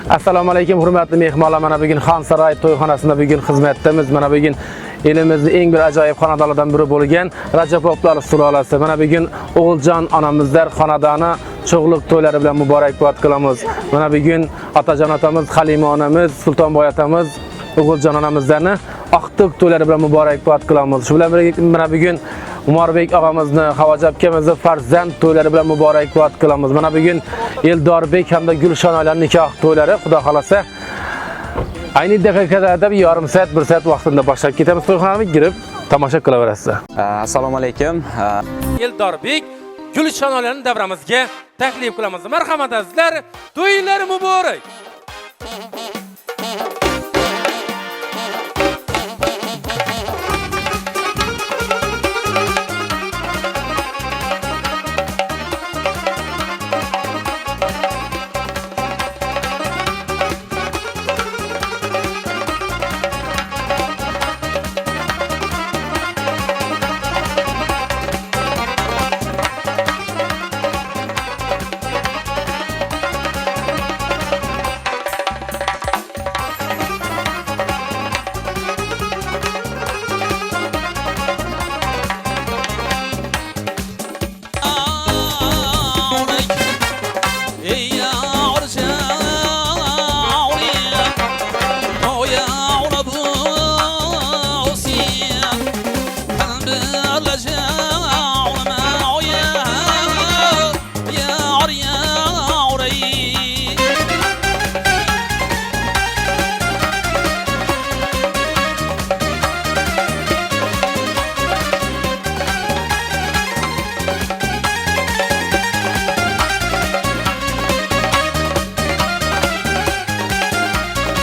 Assalomu alaykum hurmatli mehmonlar. Mana bugun Xonsaroy to'yxonasida bugun xizmatdamiz. Mana bugun elimizning eng bir ajoyib xonadonlardan biri bo'lgan Rajapovlar sulolasi. Mana bugun O'g'iljon onamizlar xonadoni cho'g'liq to'ylari bilan muborakbod qilamiz. Mana bugun otajon otamiz, Halima onamiz, Sultonboy otamiz, O'g'iljon onamizlarni oqtuq to'ylari bilan muborakbod qilamiz. Shu bilan birga mana bugun Umorbek og'amizni, Havoji akamizni farzand to'ylari bilan muborakbod qilamiz. Mana bugun Eldorbek hamda Gulshon oilasining nikoh to'ylari, xudo xolasa ayni daqiqalarda bir yarim soat, 1 soat vaqtida boshlab ketamiz. To'yxonaga kirib tomosha qilaverasiz. Assalomu alaykum. Eldorbek Gulshon oilasining davramizga taklif qilamiz. Marhamat azizlar, to'ylar muborak.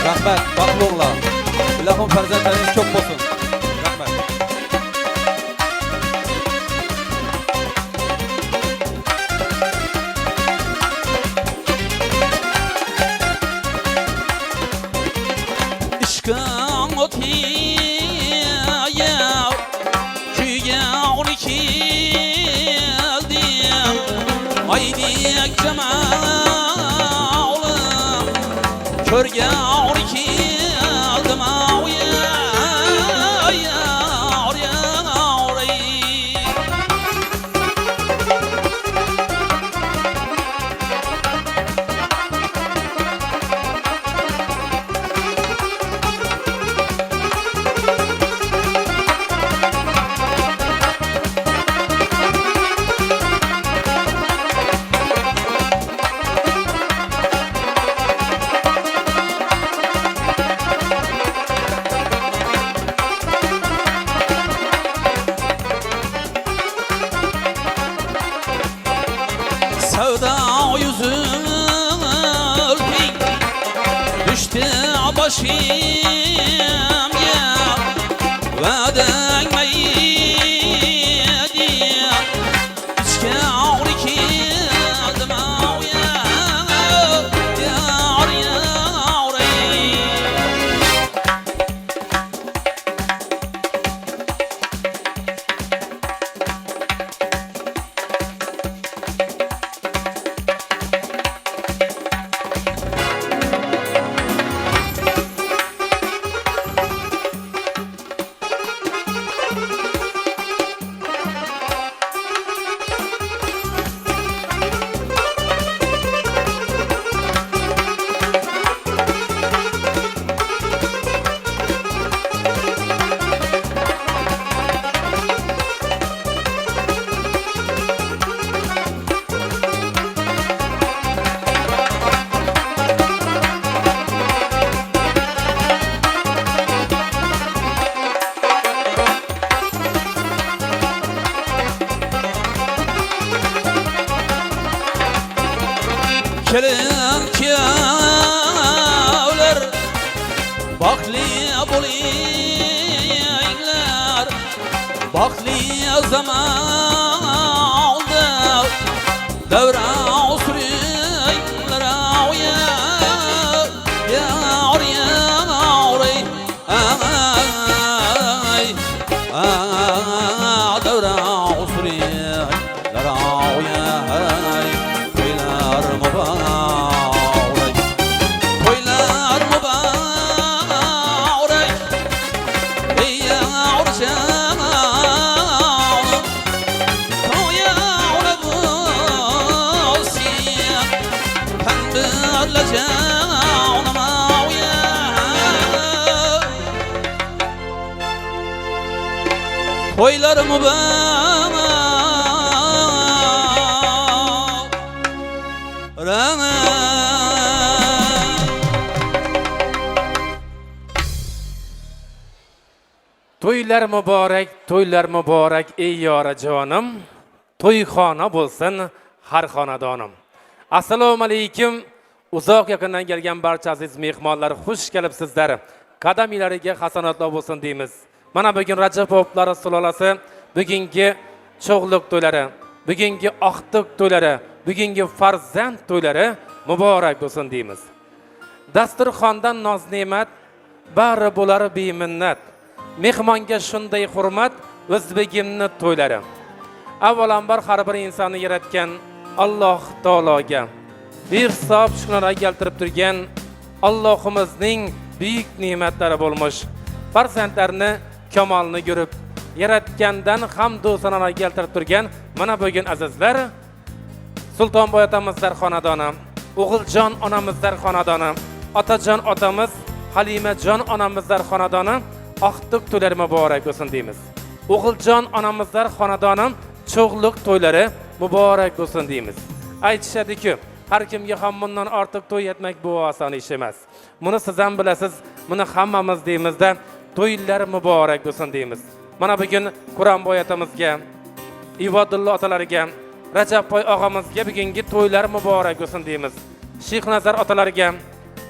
Rahmat, baxtli o'g'illar. Ilohim farzandlaringiz ko'p bo'lsin. Rahmat. Ishqim o'tiya, kuyga uni keldim. Aydek jamolum, ko'rga uni keldim. Sevda yüzüm düştü başım ya, veden meydi içke ağrı kildim ya, yar yar kelin kevler, bakli bulinglar, bakli zamandı devra usuringlar ya, yar yar ay devra usuringlar ya, toylar mübarek. toylar mübarek Toylar mübarek ey yara canım. Toyxona bo'lsin har xonadonim. Assalomu alaykum. Uzoq yaqindan kelgan barcha aziz mehmonlar, xush kelibsizlar. Qadamilariga hasanatlar bo'lsin deymiz. Mana bugun Rajabovlar sulolasi bugungi cho'g'liq to'ylari, bugungi oqtiq to'ylari, bugungi farzand to'ylari muborak bo'lsin deymiz. Dasturxondan noz ne'mat, bari bo'lar beminnat. Mehmonga shunday hurmat, o'zbegimni to'ylari. Avvalambor har bir insonni yaratgan Alloh taologa bir hisob shukrona keltirib turgan Allohimizning buyuk ne'matlari bo'lmoq. Farzandlarni kamolni ko'rib, yaratgandan hamd va sanolar keltirib turgan mana bugun azizlar Sultonboy otamizlar xonadoni, O'g'iljon onamizlar xonadoni, Otajon otamiz, Halimajon onamizlar xonadoni oqtiq to'ylari muborak bo'lsin deymiz. O'g'iljon onamizlar xonadoni cho'g'liq to'ylari muborak bo'lsin deymiz. Aytishadi-ku, har kimga ham bundan ortiq to'y etmak bu oson ish emas. Buni siz ham bilasiz, buni hammamiz deymizda, to'ylar muborak bo'lsin deymiz. Mana bugun Quronboy otamizga, Ivodullo otalariga, Rajabboy og'amizga bugungi to'ylar muborak bo'lsin deymiz. Sheyxnazar otalariga,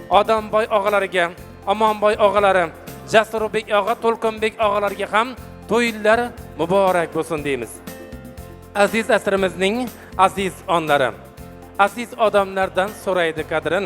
Odamboy og'alariga, Omonboy og'alari, Jasurbek og'a, To'lqinbek og'alariga ham to'ylar muborak bo'lsin deymiz. Aziz asrimizning aziz onlari, aziz odamlardan so'raydi qadrin,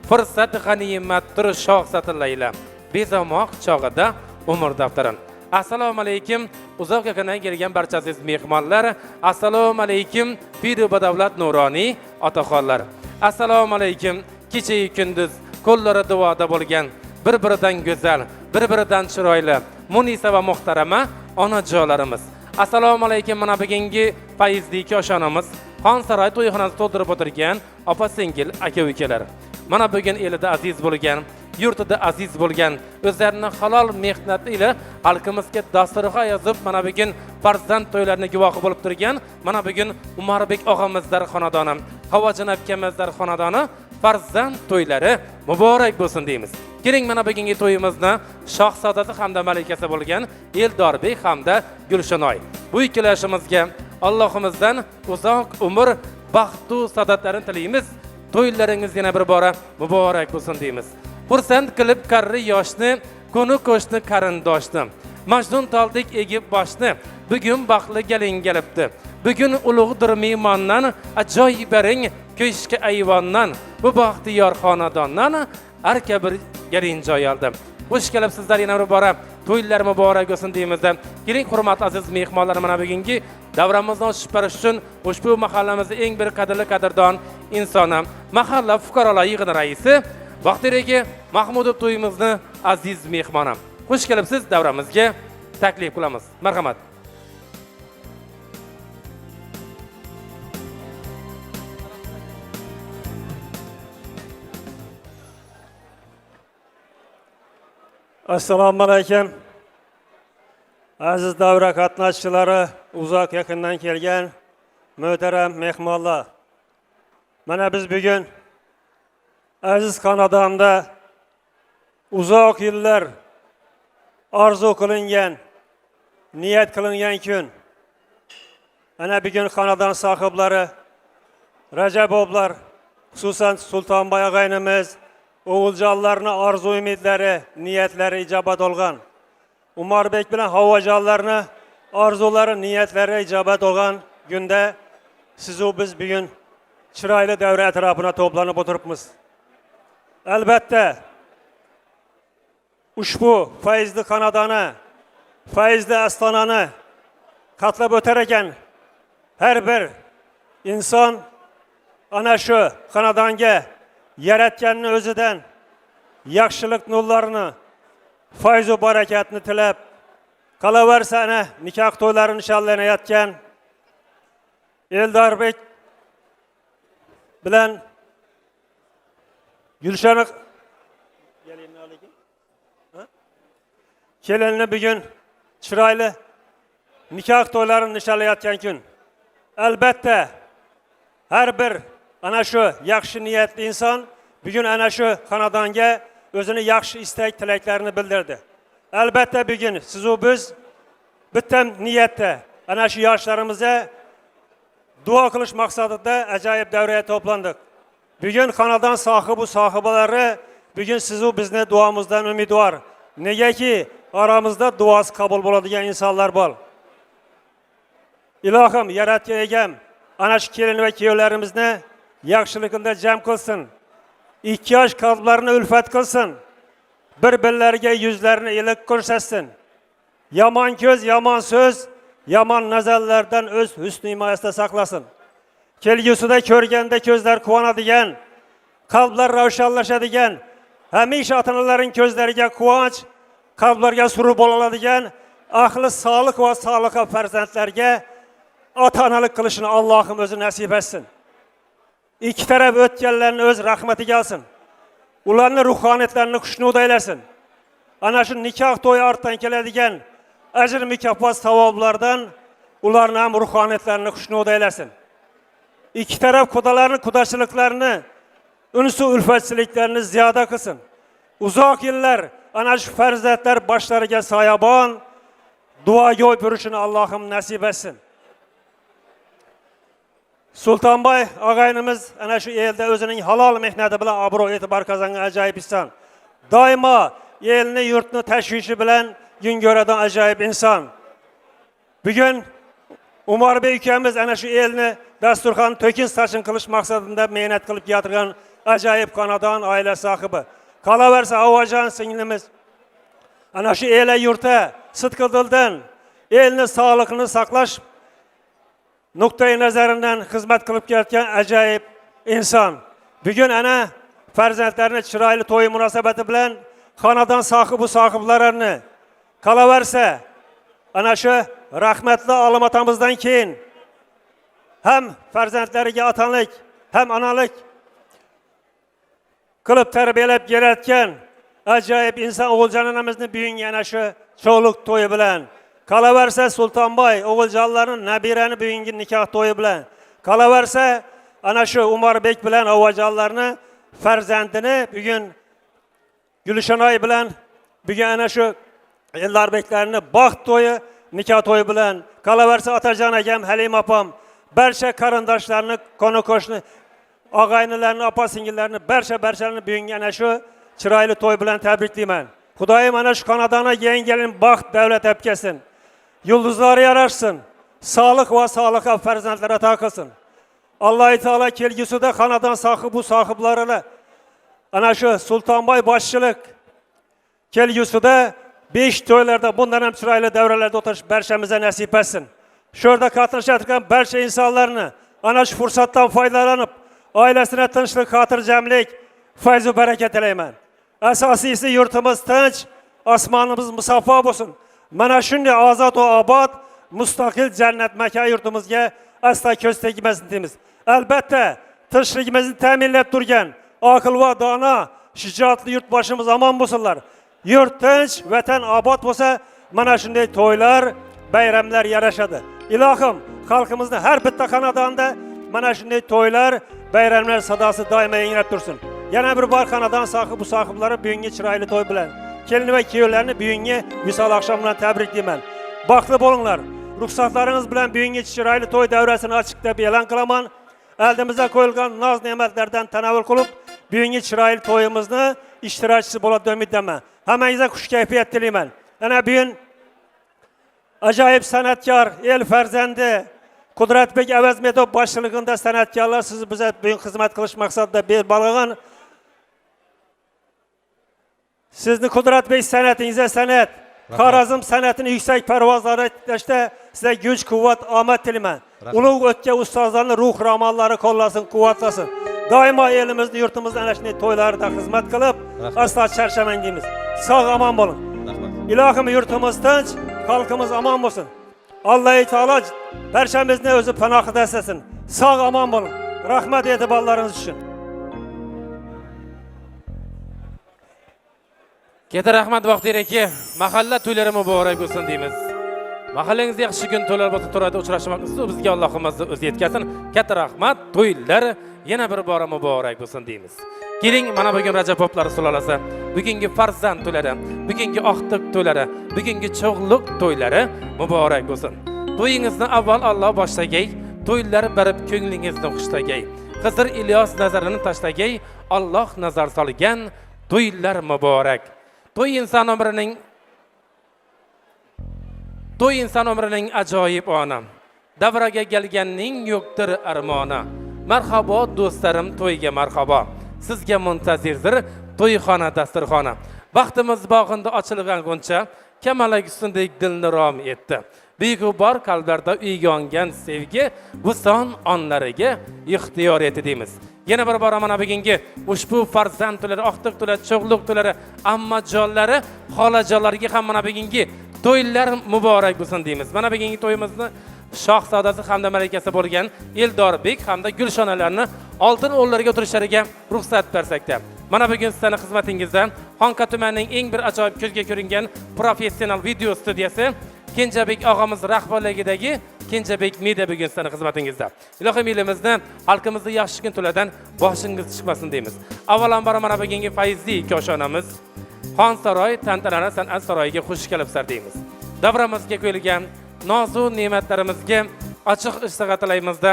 fursat g'animatdir shoh satillayla, bezamoq chog'ida umr daftarin. Assalomu alaykum, uzoq yaqindan kelgan barcha aziz mehmonlar. Assalomu alaykum, Piri badavlat nuroniy otaxonlar. Assalomu alaykum, kecha-yu kunduz qo'llari duoda bo'lgan, bir-biridan go'zal, bir-biridan chiroyli, munisa va muhtarama onajonlarimiz. Assalomu alaykum, mana bugungi fayzli koshonamiz, Xonsaroy to'yxonasida to'ldirib o'tirgan opa-singil aka-ukalar. Mana bugun elida aziz bo'lgan, yurtida aziz bo'lgan, o'zlarining halol mehnati ila xalqimizga dasturxon yozib, mana bugun farzand to'ylarini guvohi bo'lib turgan, mana bugun Umarbek og'amizlar xonadoni, Havojon akamizlar xonadoni farzand to'ylari muborak bo'lsin deymiz. Keling, mana bugungi to'yimizni shohzodasi hamda malikasi bo'lgan Eldorbek hamda Gulshonoy. Bu ikkilashimizga Allohimizdan uzoq umr, baxt va saodatlarni tilaymiz. To'ylaringiz yana bir bora muborak bo'lsin deymiz. Xursand qilib qarri yoshni, kunu qo'shni qarindoshni, Majnun toldik egib boshni, bugun baxtli gelin kelibdi. Bugun ulug'dir mehmondan, ajoyib bering ko'shki ayvondan, bu baxtiyor xonadondan arka bir gelin joy oldi. Xush kelibsizlar, yana bir bora to'ylar muborak bo'lsin deymizda. Keling, hurmatli aziz mehmonlar, mana bugungi davramizni ochib berish uchun ushbu mahallamizning eng bir qadrli qadrdon insoni, mahalla fuqarolar yig'ini raisi Vaqtiragi Mahmudov to'yimizni aziz mehmoni. Xush kelibsiz, davramizga taklif qilamiz. Marhamat. Assalomu alaykum. Aziz davra qatnashchilari, uzoq yaqindan kelgan muhtaram mehmonlar. Mana biz bugun aziz xonadonda uzoq yillar orzu qilingan, niyat qilingan kun. Ana bugun xonadon sohiblari, Rajabovlar, xususan Sultonboy og'aynimiz, O'g'iljonlarning orzu umidlari, niyatlari ijobat olgan. Umarbek bilan Havojonlarning orzulari, niyatlari ijobat olgan kunda siz va biz bugun chiroyli davra atrofida to'planib o'tiribmiz. Albatta ushbu fayzli xonadoni, fayzli astonani qatlab o'tar ekan har bir inson ana shu xonadonga yaratganning o'zidan yaxshilik nurlarini, fayz va barakatni tilab, qolaversa ana nikoh to'ylarini nishonlanayotgan Eldorbek bilan Gulshona kelinni bugun chiroyli nikah to'ylarini nishonlayotgan kun. Albatta har bir ana shu yaxshi niyatli inson bugun ana shu xonadonga o'zini yaxshi istak tilaklarini bildirdi. Albatta bugun siz u biz bitta niyatda ana shu yoshlarimizga duo qilish maqsadida ajoyib davraga to'plandik. Bugun xonadon sohibi sohibalari bugun siz u bizni duomizdan umidvor. Negaki aramızda duası qabul bo'ladigan insonlar bor. Ilohim yaratgan egam ana shu kelin va kuyovlarimizni yaxshiligida jam qilsin. Ikki yosh qalblarini ulfat qilsin. Bir-birlariga yuzlarini iliq ko'rsatsin. Yomon ko'z, yomon so'z, yomon nazarlardan o'z husn himoyasida saqlasin. Kelgusida ko'rganda ko'zlar quvonadigan, qalblar ravshanlashadigan, hamisha ota-onalarning ko'zlariga quvonch, qalblarga surur bo'ladigan ahli solih va soliha farzandlarga ota-onalik qilishini Allohim o'zi nasib etsin. İki taraf o'tganlarni o'z rahmatiga olsin. Ularni ruhoniyatlarini xushnud aylasin. Ana shu nikoh to'yi ortdan keladigan ajr mukofot savoblardan ularni ham ruhoniyatlarini xushnud aylasin. İki taraf qudalarni qudachiliklarini, unsu ulfatchiliklarni ziyoda qilsin. Uzoq yillar ana shu farzandlar boshlariga soyabon, duoga o'pirishini Allohim nasib etsin. Sultonboy og'aynimiz ana shu elda o'zining halol mehnati bilan obro' e'tibor qozongan ajoyib inson. Doimo elni, yurtni tashvishi bilan gün ko'radigan ajoyib inson. Bugun Umorbek ukamiz ana shu elni dasturxon to'kin sachin qilish maqsadida mehnat qilib keltirgan ajoyib xonadon oila sohibi. Qolaversa Avajon singlimiz ana shu ela yurtda sidqidildan elni sog'lig'ini saqlash nuqtai nazaridan xizmat qilib kelayotgan ajoyib inson. Bugun ana farzandlarini chiroyli to'y munosabati bilan xonadon sohibi sohiblalarini qolaversa ana shu rahmatli olim otamizdan keyin ham farzandlariga otalik, ham onalik qilib tarbiyalab kelayotgan ajoyib inson O'g'iljon onamizni bugungi ana shu cho'liq to'yi bilan, qolaversa Sultonboy O'g'iljonlarning nabirani bugungi nikoh to'yi bilan, qolaversa ana shu Umorbek bilan Avajonlarni farzandini bugun Gulshonoy bilan bugun ana shu Ellarbeklarini baxt to'yi, nikoh to'yi bilan, qolaversa Otajon akam, Halim opam, barcha qarindoshlarni, qo'ni-qo'shni, og'aynilarni, opa-singillarni, barchalarni bugungi ana shu chiroyli to'y bilan tabriklayman. Xudoyim ana shu xonadonga yangi baxt, davlat olib kelsin. Yulduzlar yarashsin. Solih va soliha farzandlar ato qilsin. Alloh taolo kelgusida xonadon sohibi sohiblariga ana shu Sultonboy boshchilik kelgusida 5 to'ylarda bundan ham chiroyli davralarda o'tirish barchamizga nasib etsin. Shu yerda qatnashayotgan barcha insonlarni ana shu fursatdan foydalanib, oilasini tinchlik, xotirjamlik, fayz va baraka tilayman. Asosiysi yurtimiz tinch, osmonimiz musaffo bo'lsin. Mana shunday ozod va obod, mustaqil jannat makon yurtimizga asla ko'z tegmasin deymiz. Albatta, tinchligimizni ta'minlab turgan oqil va dono, shijoatli yurtboshimiz omon bo'lsinlar. Yurt tinch, vatan obod bo'lsa, mana shunday to'ylar, bayramlar yarashadi. Ilohim, xalqimizni har bitta xonadonda mana shunday to'ylar, bayramlar sadosi doimo yangrab tursin. Yana bir bor xonadon sohibi sohiblari bugungi chiroyli to'y bilan, kelin va kuyovlarni bugungi visol oqshom bilan tabriklayman. Baxtli bo'linglar. Ruxsatlaringiz bilan bugungi chiroyli to'y davrasini ochiq deb e'lon qilaman. Oldimizga qo'yilgan noz-ne'matlardan tanavvul qilib, bugungi chiroyli to'yimizni ishtirokchisi bo'ladi deb umiddaman. Hammangizga xush kayfiyat tilayman. Ana bugun ajoyib san'atkor, el farzandi Qudratbek Avazmetov boshchiligida san'atkorlar siz bizga bugun xizmat qilish maqsadida berib sizni Qudratbek san'atingizga san'at, Xorazm san'atini yuksak parvozlarga tashlashda sizga kuch, quvvat, omad tilayman. Ulug' o'tgan ustozlarning ruh romanlari qo'llasin, quvvatlasin. Doimo elimizni, yurtimizni ana shunday to'ylarda xizmat qilib, aslo charchamang deymiz. Sog' omon bo'ling. Ilohim yurtimiz tinch, xalqimiz omon bo'lsin. Alloh taolo barchamizni o'zi panohida asrasin. Sog' omon bo'ling. Rahmat e'tiborlaringiz uchun. Katta rahmat Baxtiyor aka. Mahalla to'ylari muborak bo'lsin deymiz. Mahallengiz yaxshi kun to'ylar bo'lsa to'rada uchrashmoqni bizga Allohimiz o'zi yetkazsin. Katta rahmat. To'ylar yana bir bora muborak bo'lsin deymiz. Keling, mana bugun Rajab poplari sulolasi, bugungi farzand to'ylari, bugungi oqtiq to'ylari, bugungi cho'g'liq to'ylari muborak bo'lsin. To'yingizni avval Alloh boshlagay, to'ylar barib ko'nglingizni xushlagay. Xizr Ilyos nazarini tashlagay, Alloh nazar solgan to'ylar muborak. To'y inson umrining ajoyib ona. Davraga kelganning yo'qdir armona. Marhabo do'stlarim, to'yga marhabo. Sizga muntazirdir to'yxona dasturxona. Vaqtimiz bog'inda ochilgan g'uncha, kamalak ustundek dilni rom etdi. Buyuk bor qalblarda uyg'ongan sevgi bu son onlariga ixtiyor etdi deymiz. Yana bir bor mana bugungi ushbu farzand to'ylari, oqtiq to'ylari, cho'g'liq to'ylari, ammajonlari, xolajonlarga ham mana bugungi to'ylar muborak bo'lsin deymiz. Mana bugungi to'yimizni shohzodasi hamda malikasi bo'lgan Eldorbek hamda Gulshonalarni oltin o'rnlariga o'tirishlariga ruxsat bersakda. Mana bugun sizlarning xizmatingizdan Xonqa tumanining eng bir ajoyib ko'zga ko'ringan professional video studiyasi Kenjabek og'amiz rahbarligidagi Kenjabek Media bugun sizlarning xizmatingizda. Ilohim elimizni, xalqimizni yaxshi kun to'ladan boshingiz chiqmasin deymiz. Avvalambor mana bugungi fayzli koshonamiz Xonsaroy tantanali san'at saroyiga xush kelibsizlar deymiz. Davramizga qo'yilgan nozu ne'matlarimizga ochiq ishtiqa tilaymizda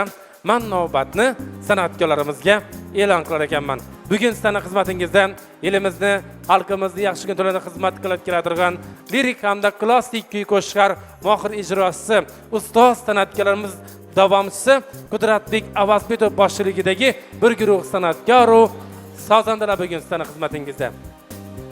man navbatni san'atkorlarimizga e'lon qilar ekanman. Bugun sizlarning xizmatingizda elimizni, xalqimizni yaxshi kun to'ladan xizmat qilib keladigan lirik hamda klassik kuy qo'shiqlar mohir ijrochisi, ustoz san'atkorlarimiz davomchisi Qudratbek Avazbekov boshchiligidagi bir guruh san'atkor va sozandalar bugun sizlarning xizmatingizda.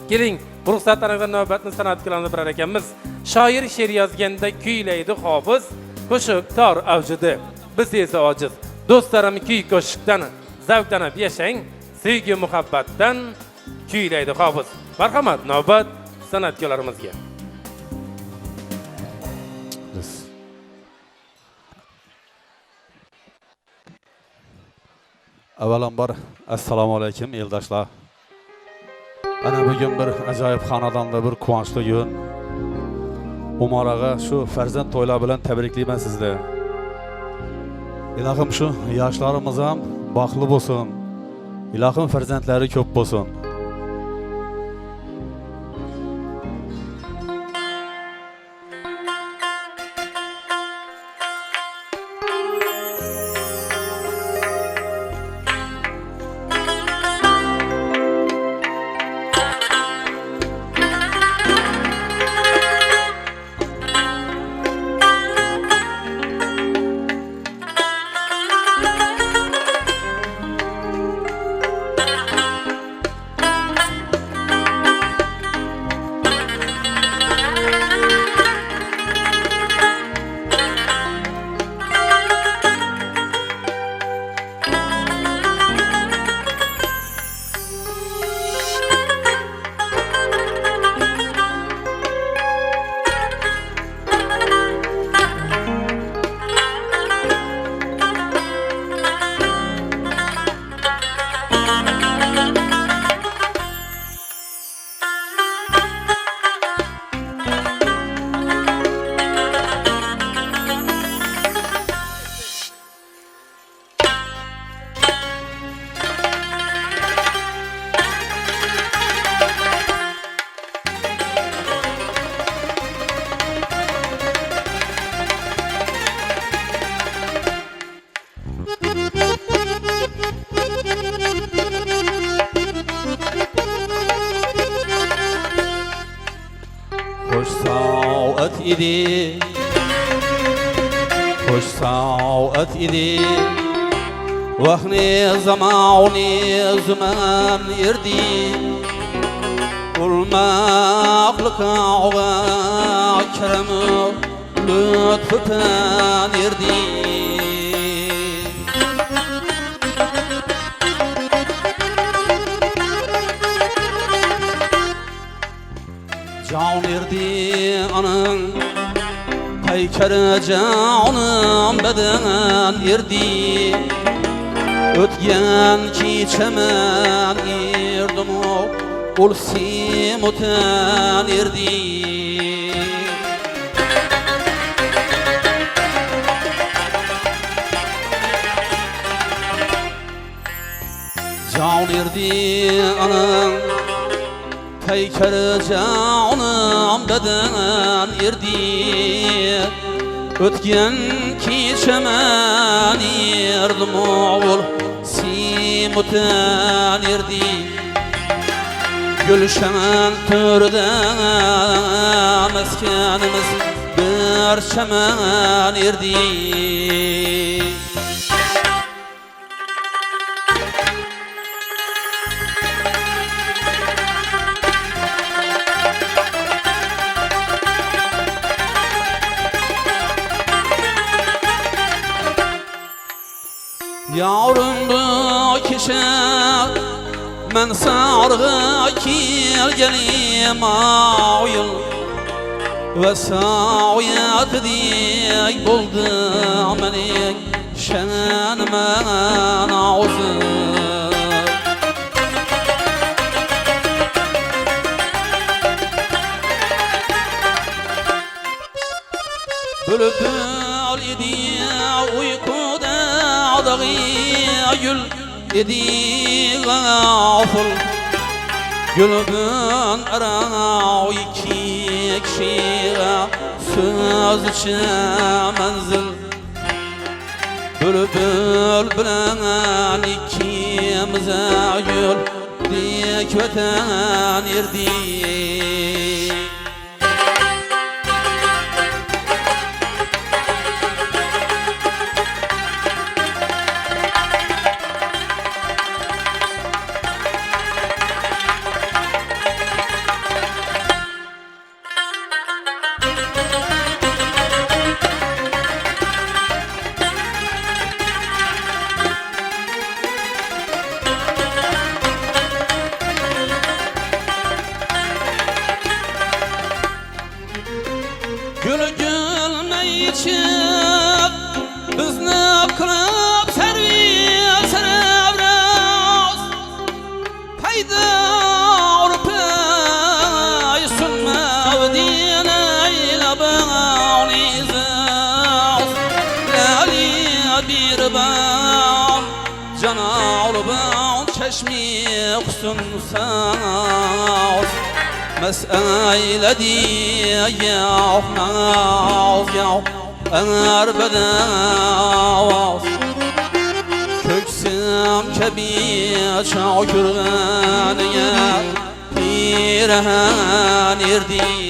Keling, ruxsatlaringizdan navbatni san'atkorlarni bilar ekanmiz. Shoir she'r yozganda kuylaydi hofiz, qo'shiq tor avjida. Biz esa ojiz. Do'stlarim, kuy qo'shiqdan zavqlanib yashang, sevgi muhabbatdan kuylaydi hofiz. Marhamat, navbat san'atkorlarimizga. Avvalambor assalomu alaykum eldoshlar. Ana bugun bir ajoyib xonadonda bir quvonchli kun. Umar ağa shu farzand to'ylar bilan tabriklayman sizlarni. Ilohim shu yoshlarimiz ham baxtli bo'lsin. Ilohim farzandlari ko'p bo'lsin. idi, hoş saat idi. Vahni zamani zaman irdi, ulmaqlık ağa keremi lütfen irdi. Can irdi anın, peyker canım beden irdi. Ötgen ki çemen irdim o, ol simuten irdi. can erdi anam Peyker canım beden erdi Ötken keçemen erdim oğul Simutan erdi Gülşen türden meskenimiz bir çemen erdi Yavrum bu kişi men sargı gelgelim ayıl Ve sağyat diyek buldum beni şenmen ağzı Bülbül idi uykuda adağı gül idi gafıl Gülbün ara iki kişiye söz içemenzil Bülbül bilen ikimize yol dik vatan erdi Gül gülmeyi için bizni kılıp servis serevraz Payda Avrupa'yı sunmav dineyle bağlıyız Lali bir bağ canar bağ çeşmi kusunsaz Mes'ayle diye naz yav Eğer bedavaz Köksüm kebir çakürgeniye Pirehen erdi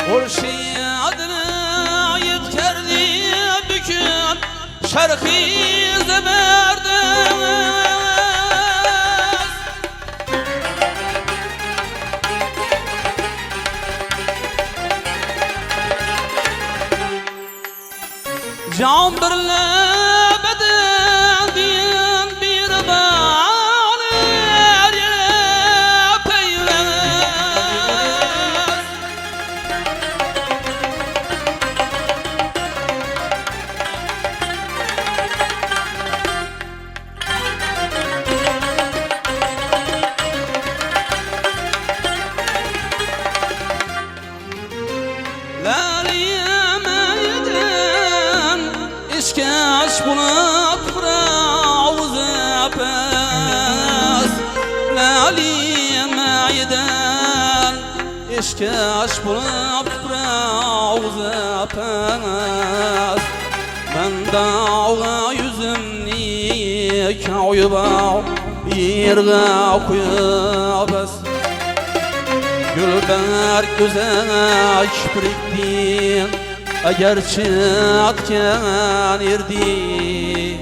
Murşidine yetkerdi bükün şerhi zeberdiniz Can birle beden din bir bağlı her yere peyvez Laliyemeyden işkeş bulup ravzı pes Laliyemeyden işkeş bulup ravzı pes Ben dağa yüzümni kayba yerge koyabes Gülber güzel kipriktin Eğer çatken erdi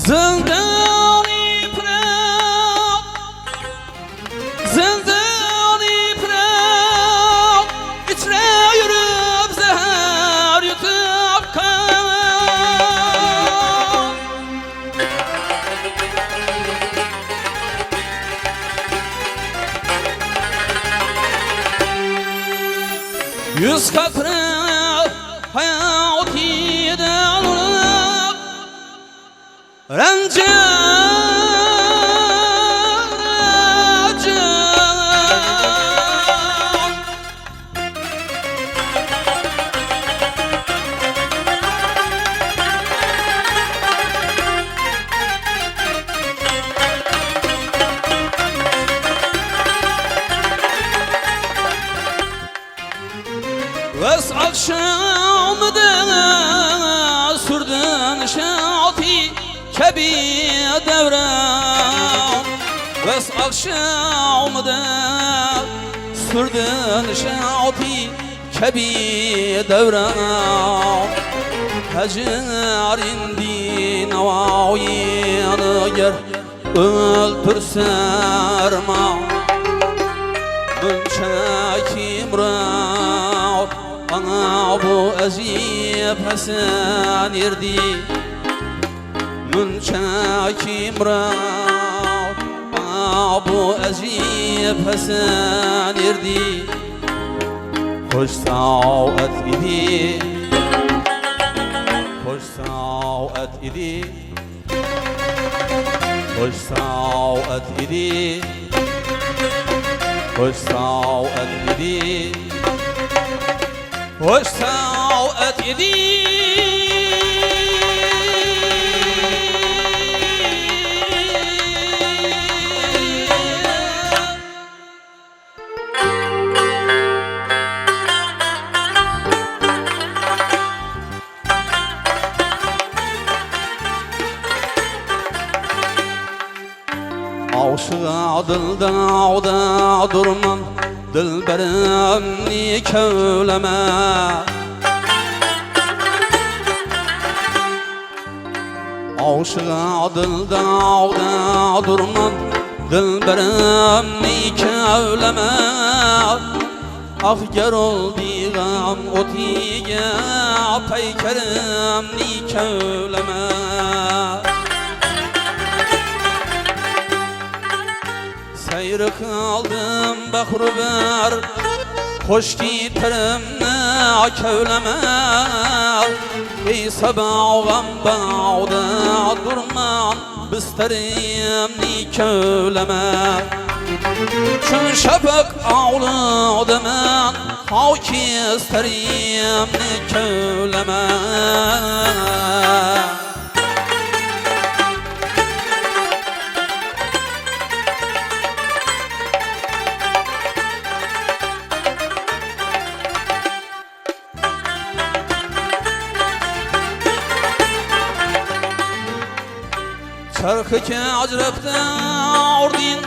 Zindan iprak, zindan iprak, içre yürüp zehir yutup kan. Yüz kakrı hayat iden olup Rence Ves akşamda sürdün şati kebi devran. Ves akşamda sürdün şati kebi devran. Hacer indi navayin ger öldürserma. Münşakim rahat ana bu azip hasan irdi. Münşakim rahat ana bu azip hasan irdi. Hoş saat idi, hoş saat idi, hoş saat idi. Hoş saat idi, hoş saat idi. Aşığa dilden ağda durman Dilberimni kevleme Aşığa dilden ağda durman Dilberimni kevleme Ah ger oldigam otiga Peykerimni kevleme Seyri kıldım bakruber Hoş gitlerimne kevleme Ey sabağım bağda durman Bisterimni kevleme Çün şapık ağlı demen Havki isterimni kevleme Çarkı ki acrepte ordin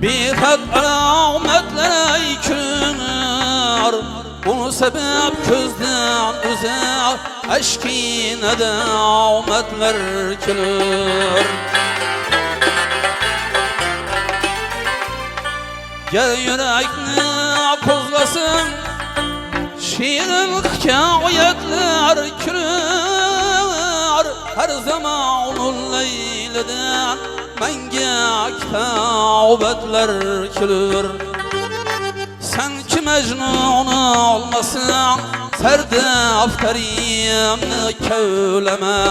Bir hak alametlere yükünür Bunu sebep közden üzer Eşkine de ametler külür Gel yürekni kozlasın Şiirin hikayetler külür Her zaman onun leyleden Menge kitabetler külür Sen ki Mecnun olmasın Serde afterimni kevleme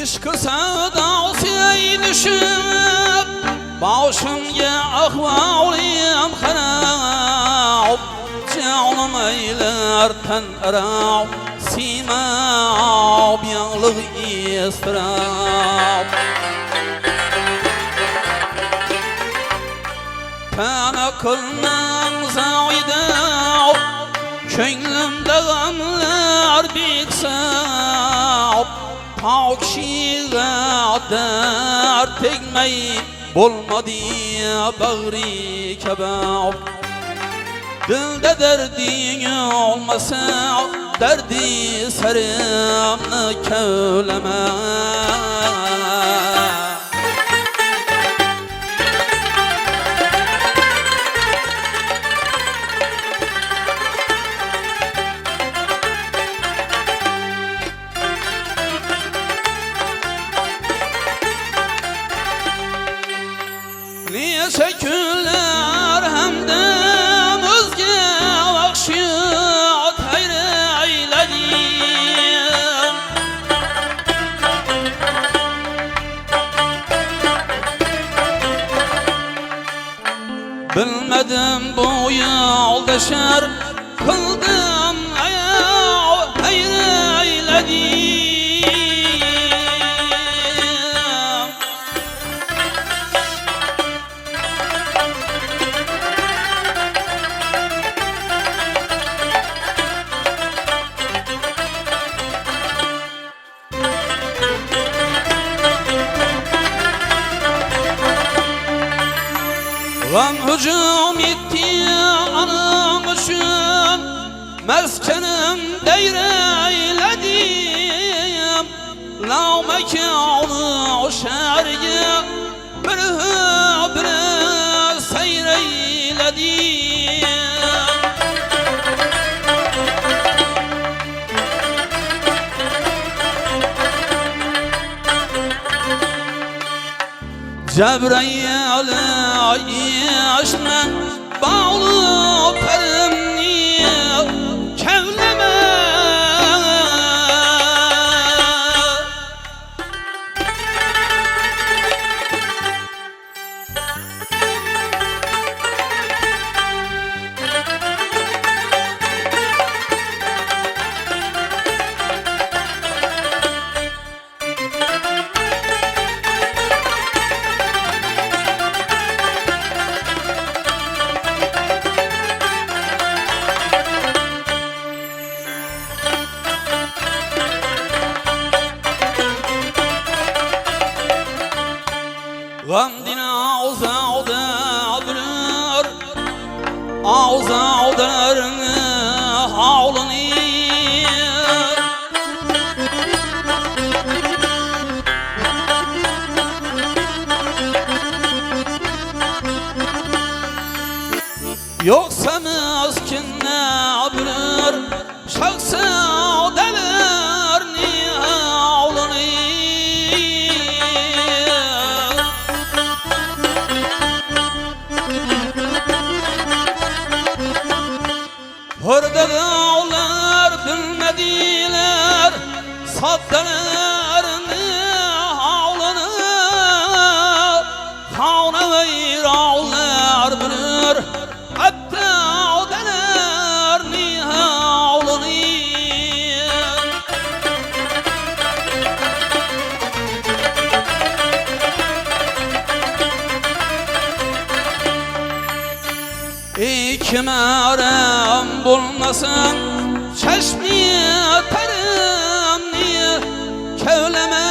İşkı sevdası düşüp Başımga ahvalim harab Canım eyler ten arab Simab yanlık istirab Kana kılnan zayda Könglimde gamlar bitsa Pakşiğe dert tekmeyi Bulmadı bağrı kebap Dilde derdin olmasa Derdi sarımını köyleme Niye şekiller hem de özge vakşiyat hayreyledi Bilmedim bu yolda şer kıldım hayreyledi Gam hücum etti anılmışım Meskenim deyreyledim Lav mekanı şergi Bir seyreyledim Cebrail aşkına bağlı perimni kevleme Gamdin ağzağda bürür Ağzağdarını havlını Yoksa miskinne bürür Şaksı devirni havlını Orada dağlar bilmediler Sattanlarını havlanı Havna ve rağlar bilir Hatta odalarını havlanı Kemerem bulmasın çeşmi terim niye kevleme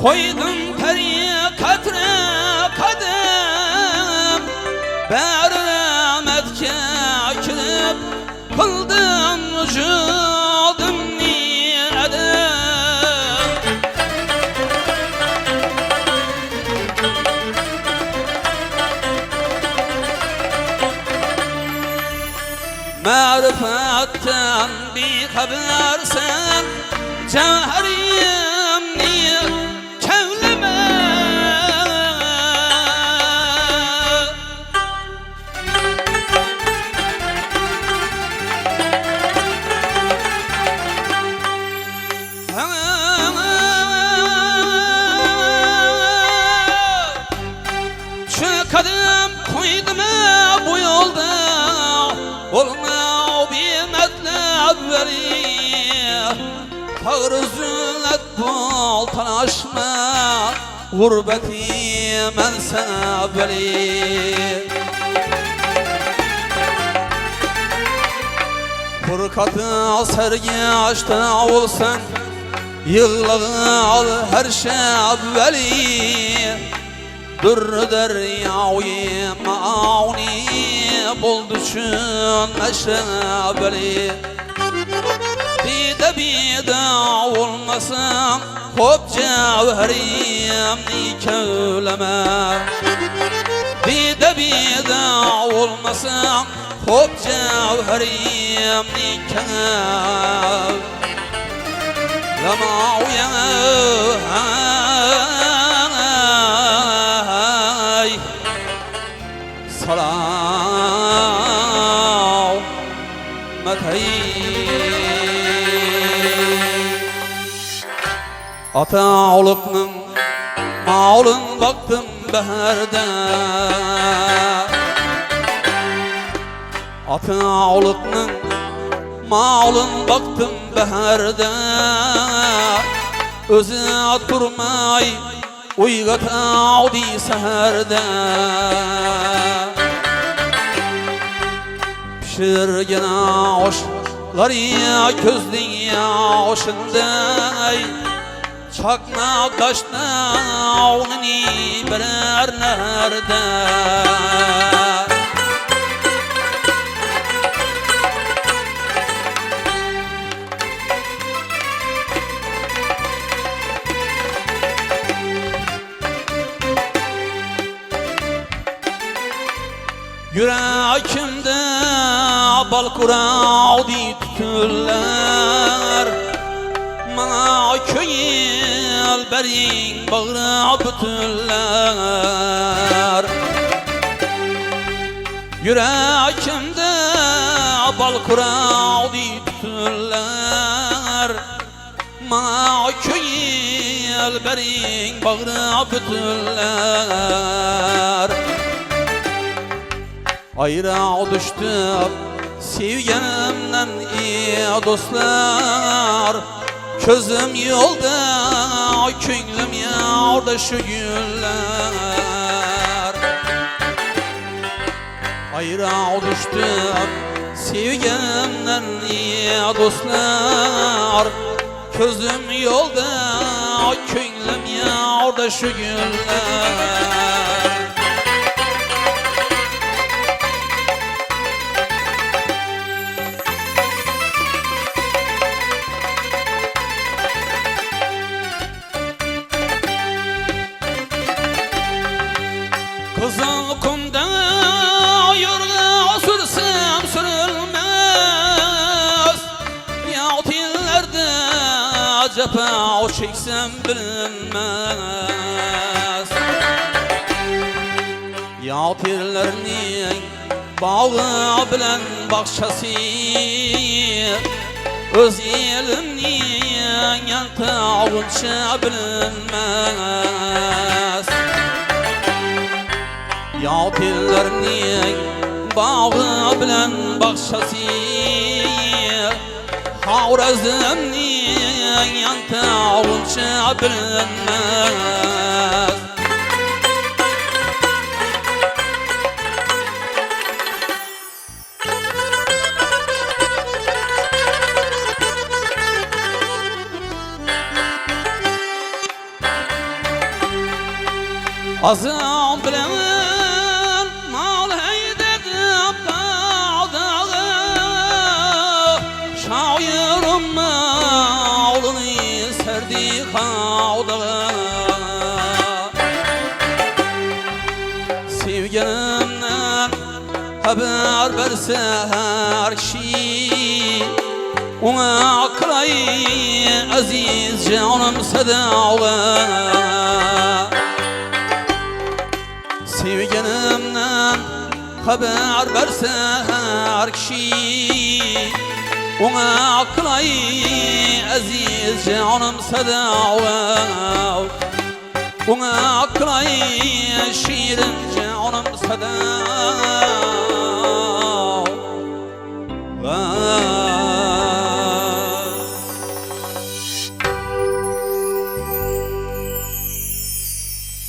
koydum tarikatına kadem Bermetke kilip kıldım vücudum niyedem Marifetten bir habersen Cevherim niye kevlime Şu kadem koydum bu yolda Olma bir metlep veri Tağrı züllet bol tanışma Gurbeti men sana veri Fırkatı sergi açtı olsan Yığlağı al her şey veli Dur deryayı mauni Bol düşün meşrebeli Bir de olmasın Hop cevherim nikevleme Bir de olmasın Hop cevherim nikevleme Ata olup'nın malın baktım beherde Ata olup'nın malın baktım beherde Özü durmay uygat avdi seherde Pişirgen aşları közlü aşınday Çakma kaşna avnini birer nerede Yüreğimde bal kuravdi tütüller Mana köyül berin bağrı bütüller Yüreğimde bal kuravdi tütüller Mana köyül berin bağrı bütüller Ayra düştüm sevgenimden iyi dostlar Közüm yolda, könglim yolda şu güller Ayra düştüm sevgenimden iyi dostlar Közüm yolda, könglim yolda şu güller Kızıl kumda yorga sürsem sürülmez Yahut illerde cefa çeksem bilinmez Yahut illerinin bağı bilen bakşası Öz elimnin yantağınca bilinmez Yahut illerinin bağı bilen bakşası Havrazımnin yantağınca bilinmez azam bilen mal heydedim bağdağı şairim malını serdi kavdağı sevgilimden haber verse her şey ona kılay aziz canım sedağı sevgilimden haber verse her kişi ona kılay aziz canım sedağı ona kılay şirin canım sedağı